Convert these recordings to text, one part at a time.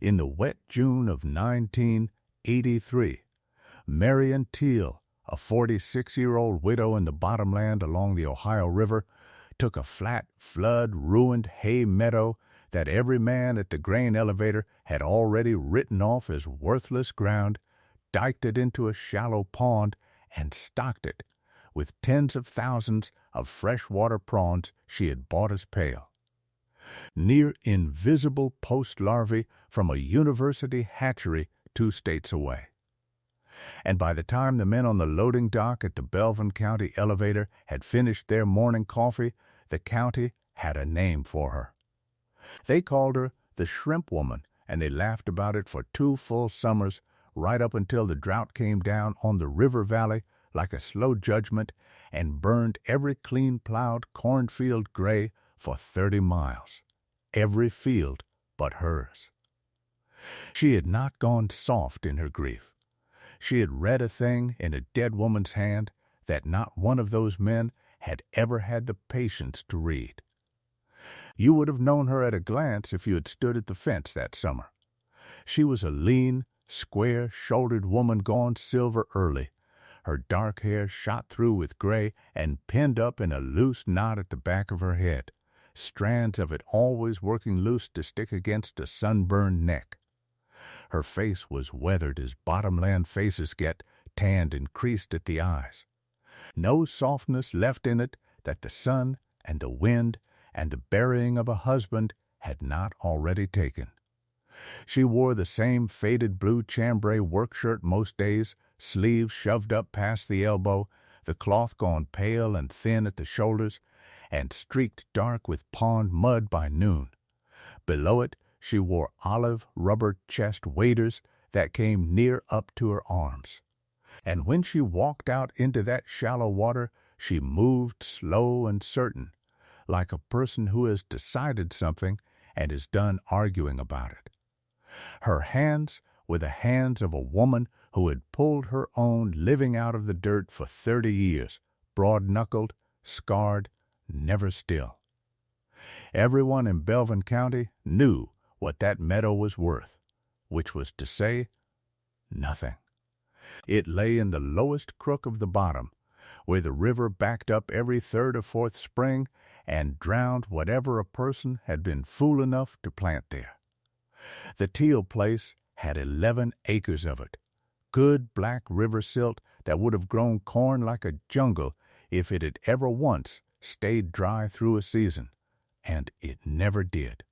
In the wet June of 1983, Marion Teal, a 46-year-old widow in the bottomland along the Ohio River, took a flat, flood-ruined hay meadow that every man at the grain elevator had already written off as worthless ground, diked it into a shallow pond, and stocked it with tens of thousands of freshwater prawns she had bought as pale. Near invisible post-larvae from a university hatchery 2 states away. And by the time the men on the loading dock at the Belvin County elevator had finished their morning coffee, the county had a name for her. They called her the Shrimp Woman, and they laughed about it for 2 full summers, right up until the drought came down on the river valley like a slow judgment and burned every clean-plowed cornfield gray for 30 miles. Every field but hers. She had not gone soft in her grief. She had read a thing in a dead woman's hand that not one of those men had ever had the patience to read. You would have known her at a glance if you had stood at the fence that summer. She was a lean, square-shouldered woman gone silver early, her dark hair shot through with gray and pinned up in a loose knot at the back of her head, strands of it always working loose to stick against a sunburned neck. Her face was weathered as bottomland faces get, tanned and creased at the eyes. No softness left in it that the sun and the wind and the burying of a husband had not already taken. She wore the same faded blue chambray work shirt most days, sleeves shoved up past the elbow, the cloth gone pale and thin at the shoulders, and streaked dark with pond mud by noon. Below it, she wore olive rubber chest waders that came near up to her arms. And when she walked out into that shallow water, she moved slow and certain, like a person who has decided something and is done arguing about it. Her hands were the hands of a woman who had pulled her own living out of the dirt for 30 years, broad-knuckled, scarred, never still. Everyone in Belvin County knew what that meadow was worth, which was to say, nothing. It lay in the lowest crook of the bottom, where the river backed up every 3rd or 4th spring and drowned whatever a person had been fool enough to plant there. The Teal place had 11 acres of it, good black river silt that would have grown corn like a jungle if it had ever once stayed dry through a season, and it never did.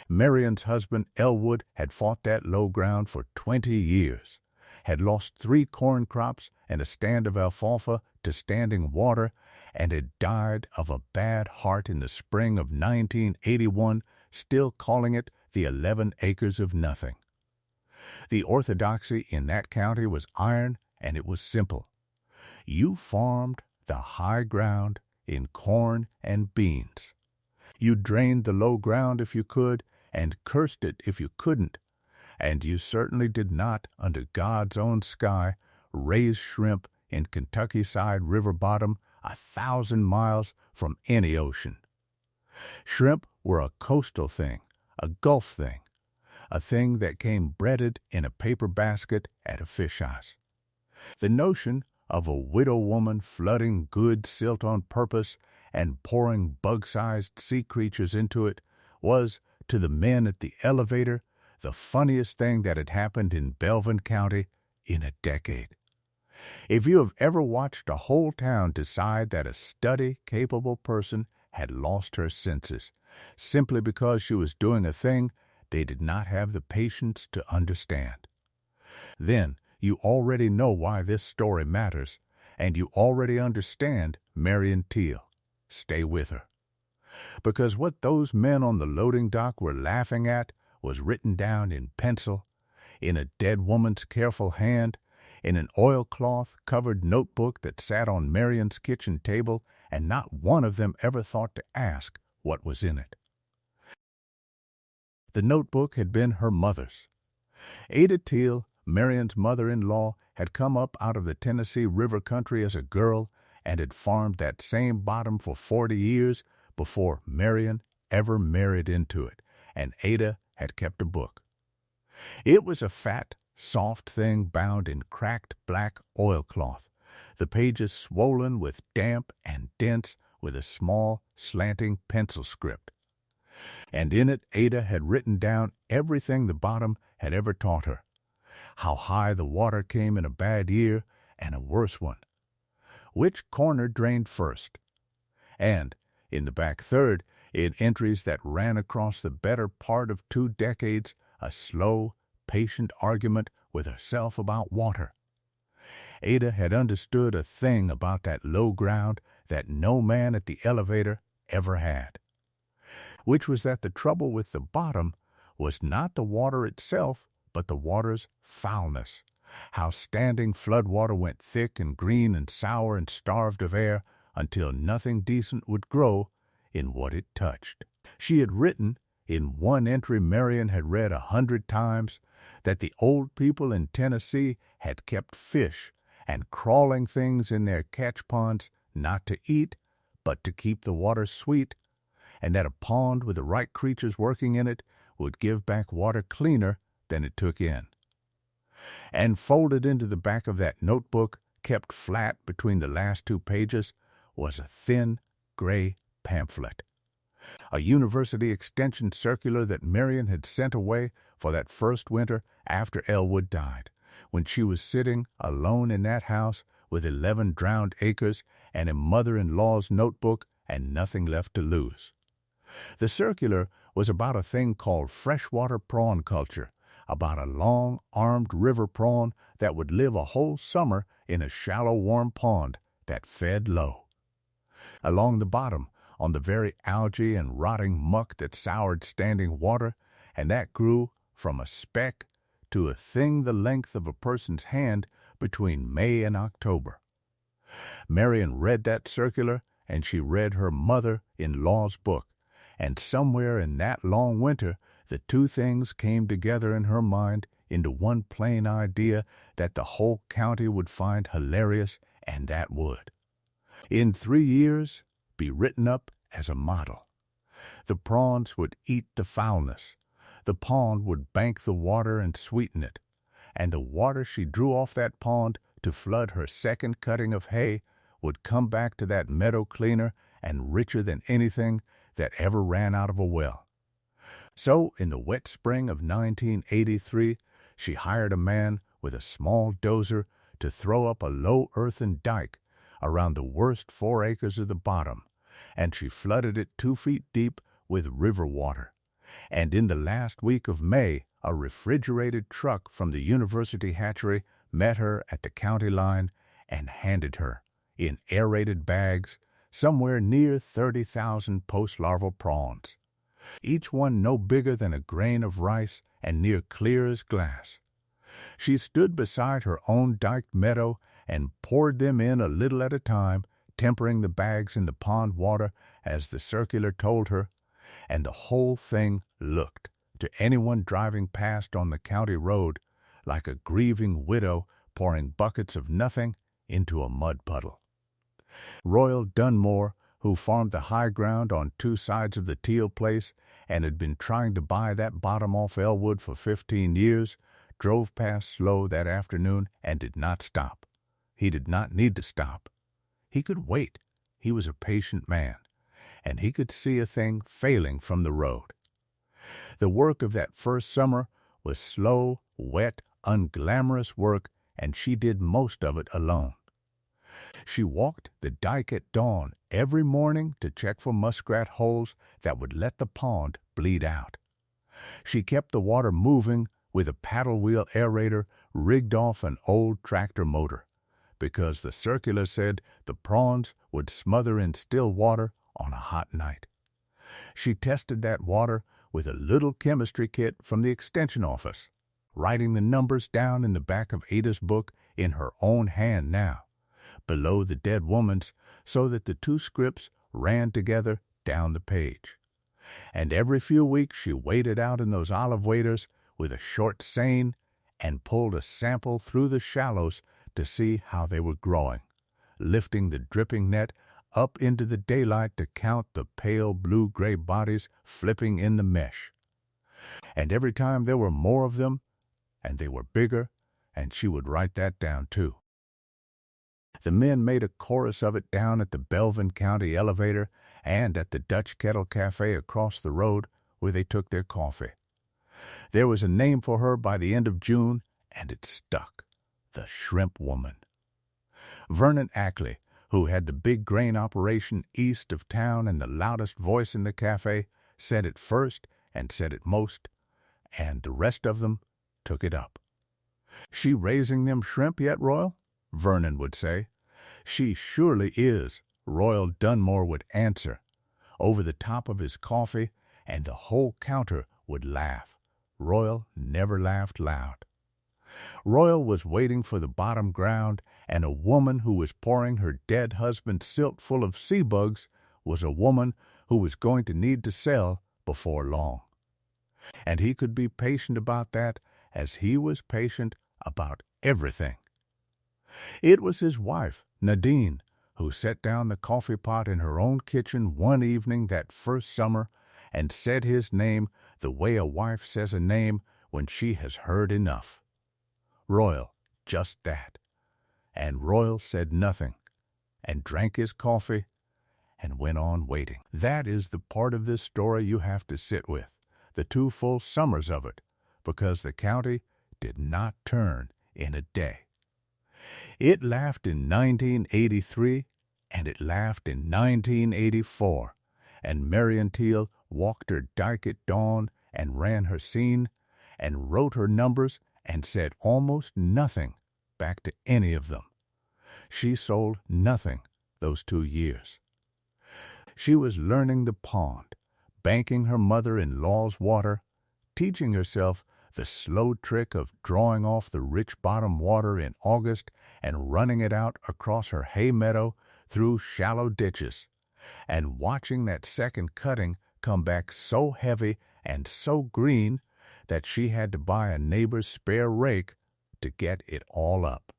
Marion's husband, Elwood, had fought that low ground for 20 years, had lost 3 corn crops and a stand of alfalfa to standing water, and had died of a bad heart in the spring of 1981, still calling it the 11 acres of nothing. The orthodoxy in that county was iron, and it was simple. You farmed the high ground in corn and beans. You drained the low ground if you could, and cursed it if you couldn't, and you certainly did not, under God's own sky, raise shrimp in Kentucky-side river bottom 1,000 miles from any ocean. Shrimp were a coastal thing, a Gulf thing, a thing that came breaded in a paper basket at a fish house. The notion of a widow woman flooding good silt on purpose and pouring bug-sized sea creatures into it was, to the men at the elevator, the funniest thing that had happened in Belvin County in a decade. If you have ever watched a whole town decide that a steady, capable person had lost her senses, simply because she was doing a thing they did not have the patience to understand, then you already know why this story matters, and you already understand Marion Teal. Stay with her. Because what those men on the loading dock were laughing at was written down in pencil, in a dead woman's careful hand, in an oilcloth-covered notebook that sat on Marion's kitchen table, and not one of them ever thought to ask what was in it. The notebook had been her mother's. Ada Teal, Marion's mother-in-law, had come up out of the Tennessee River country as a girl and had farmed that same bottom for 40 years before Marion ever married into it, and Ada had kept a book. It was a fat, soft thing bound in cracked black oilcloth, the pages swollen with damp and dense with a small, slanting pencil script. And in it Ada had written down everything the bottom had ever taught her, how high the water came in a bad year and a worse one, which corner drained first, and, in the back third, in entries that ran across the better part of 2 decades, a slow, patient argument with herself about water. Ada had understood a thing about that low ground that no man at the elevator ever had, which was that the trouble with the bottom was not the water itself, but the water's foulness, how standing flood water went thick and green and sour and starved of air until nothing decent would grow in what it touched. She had written, in one entry Marion had read 100 times, that the old people in Tennessee had kept fish and crawling things in their catch ponds not to eat, but to keep the water sweet, and that a pond with the right creatures working in it would give back water cleaner than it took in. And folded into the back of that notebook, kept flat between the last 2 pages, was a thin, gray pamphlet, a university extension circular that Marion had sent away for that first winter after Elwood died, when she was sitting alone in that house with 11 drowned acres and a mother-in-law's notebook and nothing left to lose. The circular was about a thing called freshwater prawn culture, about a long-armed river prawn that would live a whole summer in a shallow, warm pond that fed low. Along the bottom, on the very algae and rotting muck that soured standing water, and that grew from a speck to a thing the length of a person's hand between May and October. Marion read that circular, and she read her mother-in-law's book, and somewhere in that long winter the 2 things came together in her mind into one plain idea that the whole county would find hilarious, and that would, in 3 years, be written up as a model. The prawns would eat the foulness, the pond would bank the water and sweeten it, and the water she drew off that pond to flood her second cutting of hay would come back to that meadow cleaner and richer than anything that ever ran out of a well. So, in the wet spring of 1983, she hired a man with a small dozer to throw up a low earthen dike around the worst 4 acres of the bottom, and she flooded it 2 feet deep with river water. And in the last week of May, a refrigerated truck from the university hatchery met her at the county line and handed her, in aerated bags, somewhere near 30,000 post-larval prawns, each one no bigger than a grain of rice and near clear as glass. She stood beside her own diked meadow and poured them in a little at a time, tempering the bags in the pond water as the circular told her, and the whole thing looked, to anyone driving past on the county road, like a grieving widow pouring buckets of nothing into a mud puddle. Royal Dunmore, who farmed the high ground on 2 sides of the Teal place and had been trying to buy that bottom off Elwood for 15 years, drove past slow that afternoon and did not stop. He did not need to stop. He could wait. He was a patient man, and he could see a thing failing from the road. The work of that first summer was slow, wet, unglamorous work, and she did most of it alone. She walked the dike at dawn every morning to check for muskrat holes that would let the pond bleed out. She kept the water moving with a paddle wheel aerator rigged off an old tractor motor, because the circular said the prawns would smother in still water on a hot night. She tested that water with a little chemistry kit from the extension office, writing the numbers down in the back of Ada's book in her own hand now, below the dead woman's, so that the 2 scripts ran together down the page. And every few weeks she waded out in those olive waders with a short seine and pulled a sample through the shallows to see how they were growing, lifting the dripping net up into the daylight to count the pale blue-gray bodies flipping in the mesh. And every time there were more of them, and they were bigger, and she would write that down too. The men made a chorus of it down at the Belvin County elevator and at the Dutch Kettle Cafe across the road where they took their coffee. There was a name for her by the end of June, and it stuck: the Shrimp Woman. Vernon Ackley, who had the big grain operation east of town and the loudest voice in the cafe, said it first and said it most, and the rest of them took it up. "She raising them shrimp yet, Royal?" Vernon would say. "She surely is," Royal Dunmore would answer, over the top of his coffee, and the whole counter would laugh. Royal never laughed loud. Royal was waiting for the bottom ground, and a woman who was pouring her dead husband's silk full of sea bugs was a woman who was going to need to sell before long. And he could be patient about that as he was patient about everything. It was his wife, Nadine, who set down the coffee pot in her own kitchen one evening that first summer and said his name the way a wife says a name when she has heard enough. Royal, just that. And Royal said nothing, and drank his coffee, and went on waiting. That is the part of this story you have to sit with, the 2 full summers of it, because the county did not turn in a day. It laughed in 1983, and it laughed in 1984, and Marion Teal walked her dike at dawn and ran her scene and wrote her numbers and said almost nothing back to any of them. She sold nothing those 2 years. She was learning the pond, banking her mother-in-law's water, teaching herself the slow trick of drawing off the rich bottom water in August and running it out across her hay meadow through shallow ditches, and watching that second cutting come back so heavy and so green that she had to buy a neighbor's spare rake to get it all up.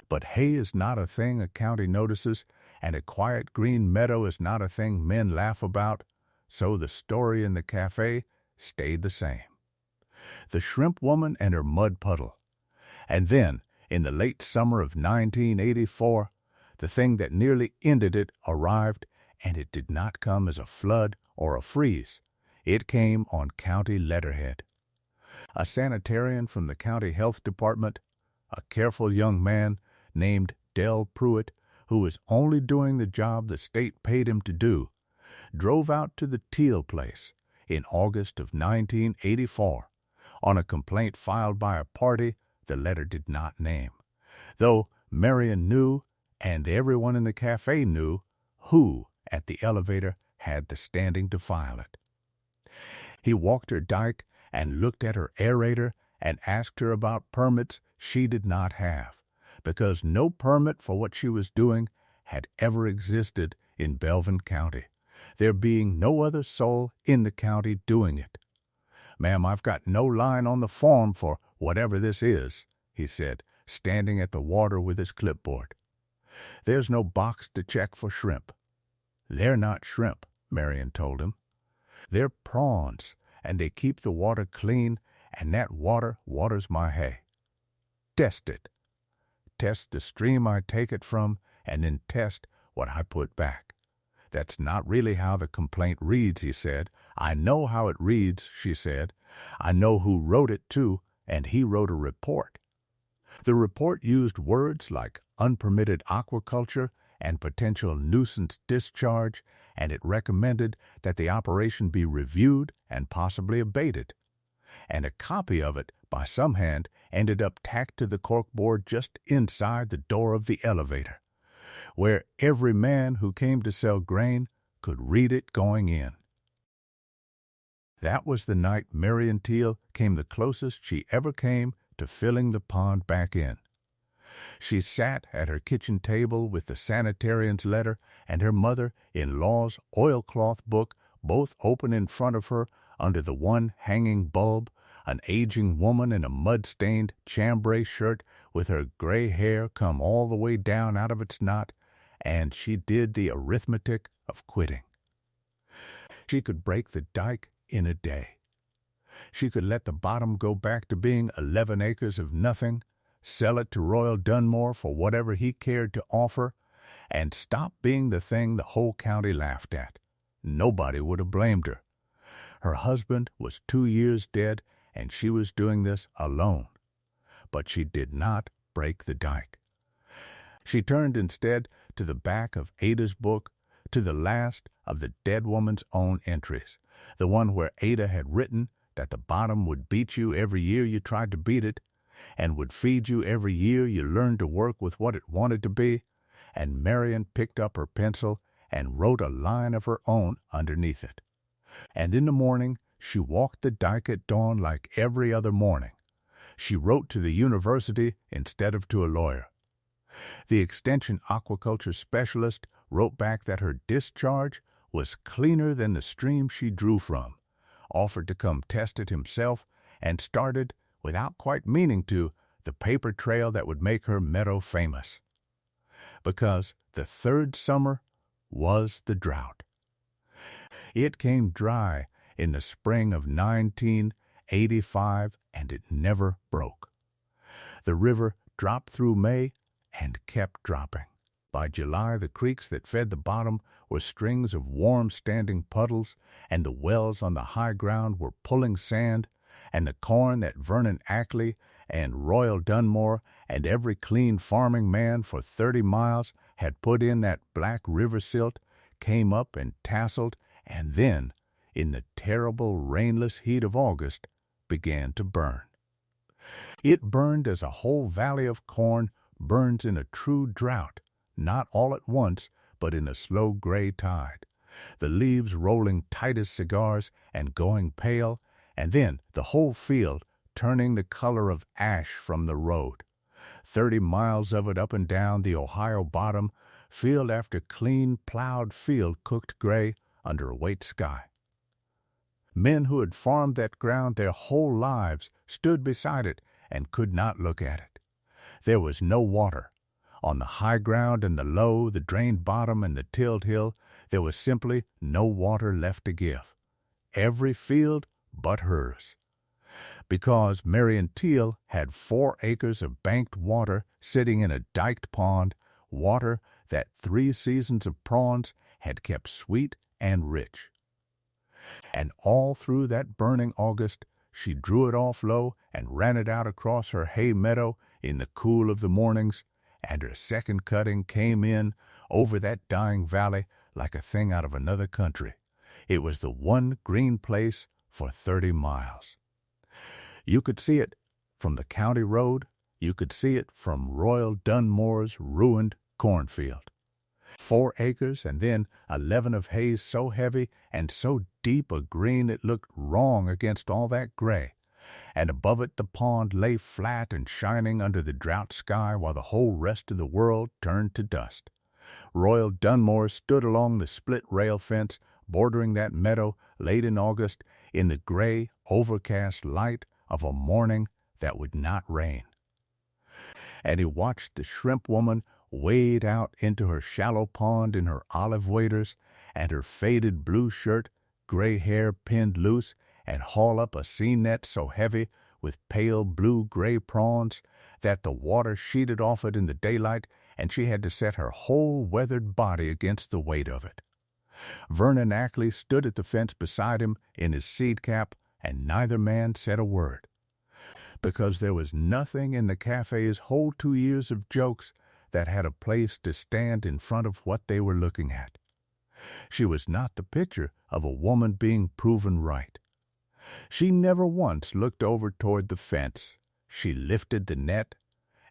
But hay is not a thing a county notices, and a quiet green meadow is not a thing men laugh about, so the story in the cafe stayed the same. The Shrimp Woman and her mud puddle. And then, in the late summer of 1984, the thing that nearly ended it arrived, and it did not come as a flood or a freeze. It came on county letterhead. A sanitarian from the county health department, a careful young man named Del Pruitt, who was only doing the job the state paid him to do, drove out to the Teal place in August of 1984 on a complaint filed by a party the letter did not name, though Marion knew, and everyone in the cafe knew, who at the elevator had the standing to file it. He walked her dike and looked at her aerator and asked her about permits she did not have, because no permit for what she was doing had ever existed in Belvin County, there being no other soul in the county doing it. "Ma'am, I've got no line on the form for whatever this is," he said, standing at the water with his clipboard. "There's no box to check for shrimp." "They're not shrimp," Marion told him. "They're prawns, and they keep the water clean, and that water waters my hay. Test it. Test the stream I take it from, and then test what I put back." "That's not really how the complaint reads," he said. "I know how it reads," she said. "I know who wrote it, too, and he wrote a report." The report used words like unpermitted aquaculture and potential nuisance discharge, and it recommended that the operation be reviewed and possibly abated. And a copy of it, by some hand, ended up tacked to the corkboard just inside the door of the elevator, where every man who came to sell grain could read it going in. That was the night Marion Teal came the closest she ever came to filling the pond back in. She sat at her kitchen table with the sanitarian's letter and her mother-in-law's oilcloth book both open in front of her under the one hanging bulb, an aging woman in a mud-stained chambray shirt with her gray hair come all the way down out of its knot, and she did the arithmetic of quitting. She could break the dike in a day. She could let the bottom go back to being 11 acres of nothing, sell it to Royal Dunmore for whatever he cared to offer, and stop being the thing the whole county laughed at. Nobody would have blamed her. Her husband was 2 years dead, and she was doing this alone. But she did not break the dike. She turned instead to the back of Ada's book, to the last of the dead woman's own entries, the one where Ada had written that the bottom would beat you every year you tried to beat it, and would feed you every year you learned to work with what it wanted to be, and Marian picked up her pencil and wrote a line of her own underneath it. And in the morning she walked the dike at dawn like every other morning. She wrote to the university instead of to a lawyer. The extension aquaculture specialist wrote back that her discharge was cleaner than the stream she drew from, offered to come test it himself, and started, without quite meaning to, the paper trail that would make her Meadow famous. Because the third summer was the drought. It came dry in the spring of 1985, and it never broke. The river dropped through May and kept dropping. By July, the creeks that fed the bottom were strings of warm standing puddles, and the wells on the high ground were pulling sand, and the corn that Vernon Ackley and Royal Dunmore and every clean farming man for 30 miles had put in that black river silt came up and tasseled, and then, in the terrible rainless heat of August, began to burn. It burned as a whole valley of corn burns in a true drought, not all at once, but in a slow gray tide, the leaves rolling tight as cigars and going pale, and then the whole field turning the color of ash from the road. 30 miles of it up and down the Ohio bottom, field after clean plowed field cooked gray under a white sky. Men who had farmed that ground their whole lives stood beside it and could not look at it. There was no water. On the high ground and the low, the drained bottom and the tilled hill, there was simply no water left to give. Every field but hers. Because Marian Teal had 4 acres of banked water sitting in a diked pond, water that 3 seasons of prawns had kept sweet and rich. And all through that burning August, she drew it off low and ran it out across her hay meadow in the cool of the mornings, and her second cutting came in over that dying valley like a thing out of another country. It was the one green place for 30 miles. You could see it from the county road. You could see it from Royal Dunmore's ruined cornfield. 4 acres and then 11 of hay so heavy and so deep a green it looked wrong against all that gray, and above it the pond lay flat and shining under the drought sky while the whole rest of the world turned to dust. Royal Dunmore stood along the split rail fence bordering that meadow late in August in the gray, overcast light of a morning that would not rain. And he watched the shrimp woman wade out into her shallow pond in her olive waders and her faded blue shirt, gray hair pinned loose, and haul up a sea net so heavy with pale blue-gray prawns that the water sheeted off it in the daylight, and she had to set her whole weathered body against the weight of it. Vernon Ackley stood at the fence beside him in his seed cap, and neither man said a word, because there was nothing in the cafe's whole 2 years of jokes that had a place to stand in front of what they were looking at. She was not the picture of a woman being proven right. She never once looked over toward the fence. She lifted the net,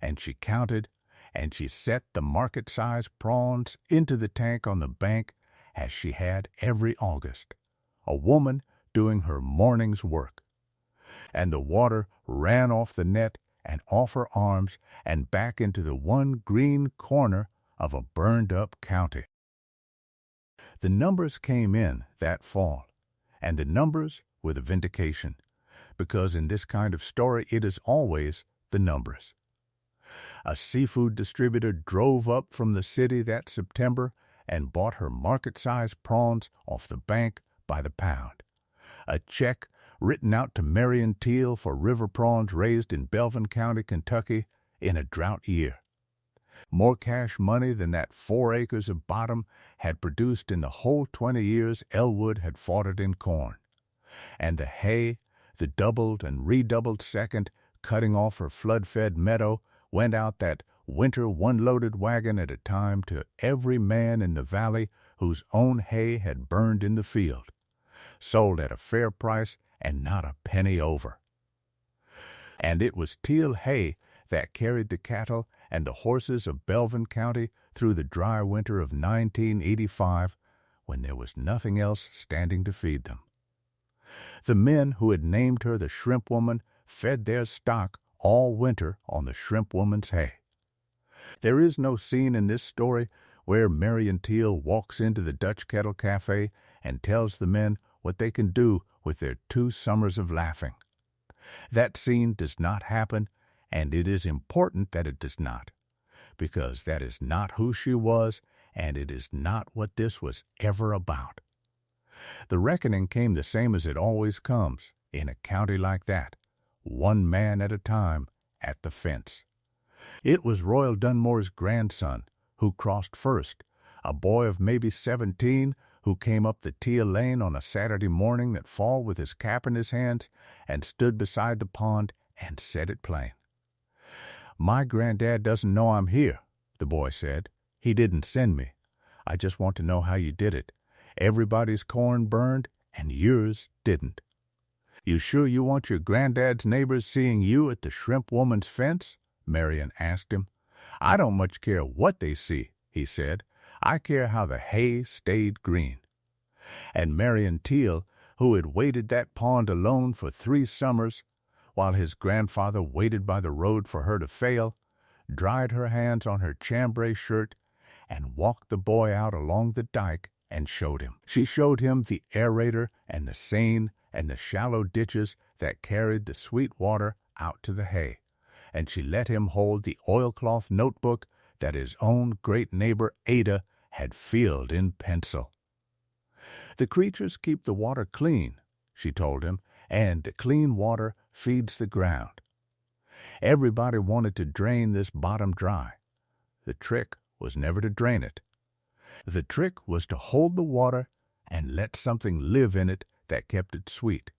and she counted, and she set the market-size prawns into the tank on the bank as she had every August, a woman doing her morning's work. And the water ran off the net and off her arms and back into the one green corner of a burned-up county. The numbers came in that fall, and the numbers were the vindication, because in this kind of story it is always the numbers. A seafood distributor drove up from the city that September and bought her market-sized prawns off the bank by the pound. A check written out to Marion Teal for river prawns raised in Belvin County, Kentucky, in a drought year. More cash money than that 4 acres of bottom had produced in the whole 20 years Elwood had fought it in corn. And the hay, the doubled and redoubled second, cutting off her flood-fed meadow, went out that winter one-loaded wagon at a time to every man in the valley whose own hay had burned in the field, sold at a fair price and not a penny over. And it was Teal hay that carried the cattle and the horses of Belvin County through the dry winter of 1985, when there was nothing else standing to feed them. The men who had named her the Shrimp Woman fed their stock all winter on the Shrimp Woman's hay. There is no scene in this story where Marion Teal walks into the Dutch Kettle Cafe and tells the men what they can do with their 2 summers of laughing. That scene does not happen, and it is important that it does not, because that is not who she was, and it is not what this was ever about. The reckoning came the same as it always comes in a county like that, one man at a time at the fence. It was Royal Dunmore's grandson who crossed first, a boy of maybe 17 who came up the Teal Lane on a Saturday morning that fall with his cap in his hands and stood beside the pond and said it plain. "My granddad doesn't know I'm here," the boy said. "He didn't send me. I just want to know how you did it. Everybody's corn burned, and yours didn't." "You sure you want your granddad's neighbors seeing you at the Shrimp Woman's fence?" Marion asked him. "I don't much care what they see," he said. "I care how the hay stayed green." And Marion Teal, who had waded that pond alone for 3 summers, while his grandfather waited by the road for her to fail, dried her hands on her chambray shirt and walked the boy out along the dike and showed him. She showed him the aerator and the seine and the shallow ditches that carried the sweet water out to the hay, and she let him hold the oilcloth notebook that his own great neighbor Ada had filled in pencil. "The creatures keep the water clean," she told him, "and the clean water feeds the ground. Everybody wanted to drain this bottom dry. The trick was never to drain it. The trick was to hold the water and let something live in it that kept it sweet.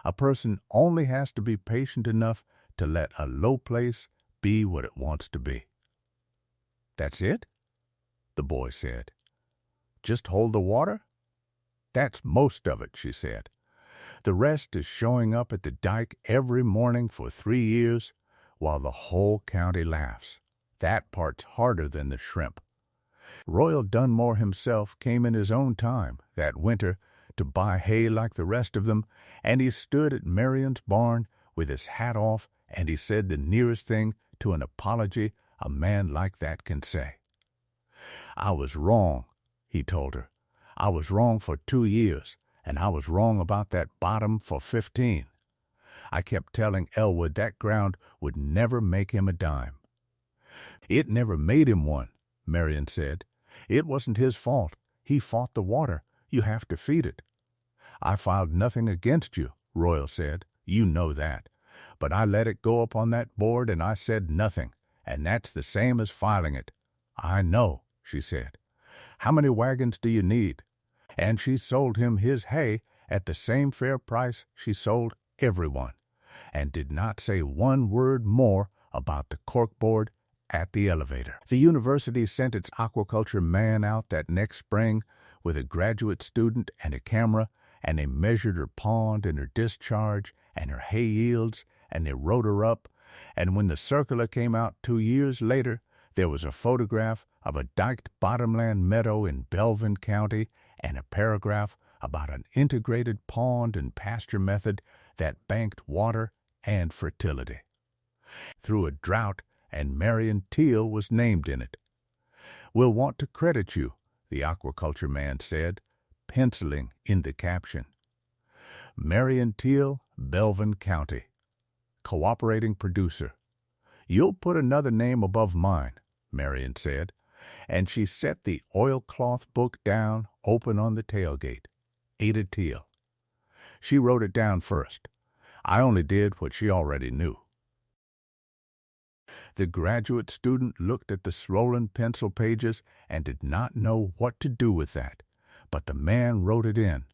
A person only has to be patient enough to let a low place be what it wants to be." "That's it?" the boy said. "Just hold the water?" "That's most of it," she said. "The rest is showing up at the dike every morning for 3 years, while the whole county laughs. That part's harder than the shrimp. Royal Dunmore himself came in his own time that winter to buy hay like the rest of them, and he stood at Marion's barn with his hat off, and he said the nearest thing to an apology a man like that can say. "I was wrong," he told her. "I was wrong for 2 years, and I was wrong about that bottom for 15. I kept telling Elwood that ground would never make him a dime." "It never made him one," Marion said. "It wasn't his fault. He fought the water. You have to feed it." "I filed nothing against you," Royal said. "You know that. But I let it go up on that board, and I said nothing, and that's the same as filing it." "I know," she said. "How many wagons do you need?" And she sold him his hay at the same fair price she sold everyone, and did not say one word more about the corkboard at the elevator. The university sent its aquaculture man out that next spring with a graduate student and a camera, and they measured her pond and her discharge and her hay yields, and they wrote her up, and when the circular came out 2 years later, there was a photograph of a diked bottomland meadow in Belvin County and a paragraph about an integrated pond and pasture method that banked water and fertility. Through a drought, and Marion Teal was named in it. "We'll want to credit you," the aquaculture man said, penciling in the caption. "Marion Teal, Belvin County. Cooperating producer. You'll put another name above mine," Marion said, and she set the oilcloth book down open on the tailgate. Ada Teal. She wrote it down first. I only did what she already knew. The graduate student looked at the swollen pencil pages and did not know what to do with that, but the man wrote it in.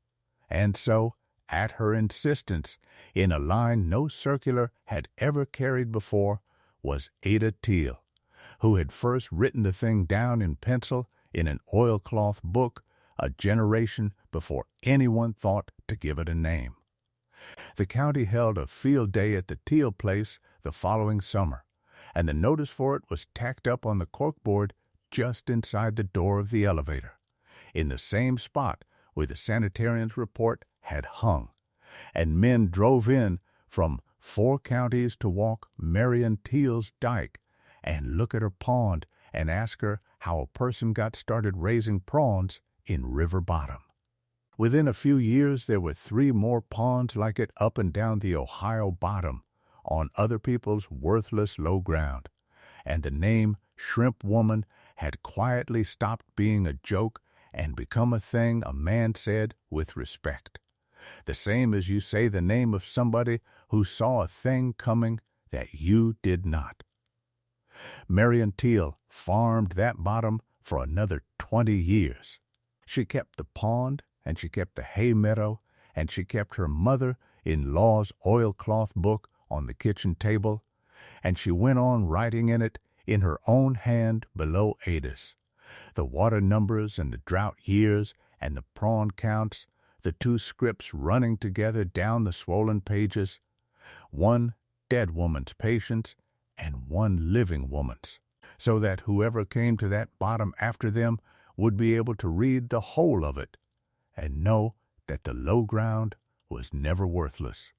And so, at her insistence, in a line no circular had ever carried before, was Ada Teal, who had first written the thing down in pencil in an oilcloth book a generation before anyone thought to give it a name. The county held a field day at the Teal place the following summer, and the notice for it was tacked up on the corkboard just inside the door of the elevator, in the same spot where the sanitarian's report had hung, and men drove in from 4 counties to walk Marion Teal's dike and look at her pond and ask her how a person got started raising prawns in river bottom. Within a few years, there were 3 more ponds like it up and down the Ohio bottom on other people's worthless low ground, and the name Shrimp Woman had quietly stopped being a joke and become a thing a man said with respect. The same as you say the name of somebody who saw a thing coming that you did not. Marion Teal farmed that bottom for another 20 years. She kept the pond, and she kept the hay meadow, and she kept her mother-in-law's oilcloth book on the kitchen table, and she went on writing in it in her own hand below Ada's. The water numbers and the drought years and the prawn counts, the 2 scripts running together down the swollen pages, 1 dead woman's patience and 1 living woman's, so that whoever came to that bottom after them would be able to read the whole of it and know that the low ground was never worthless,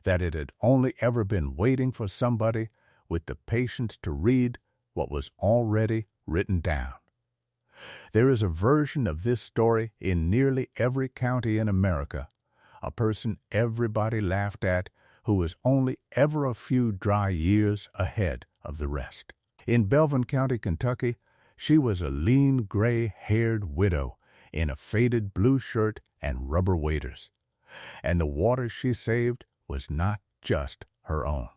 that it had only ever been waiting for somebody with the patience to read what was already written down. There is a version of this story in nearly every county in America, a person everybody laughed at who was only ever a few dry years ahead of the rest. In Belvin County, Kentucky, she was a lean, gray-haired widow in a faded blue shirt and rubber waders, and the water she saved was not just her own.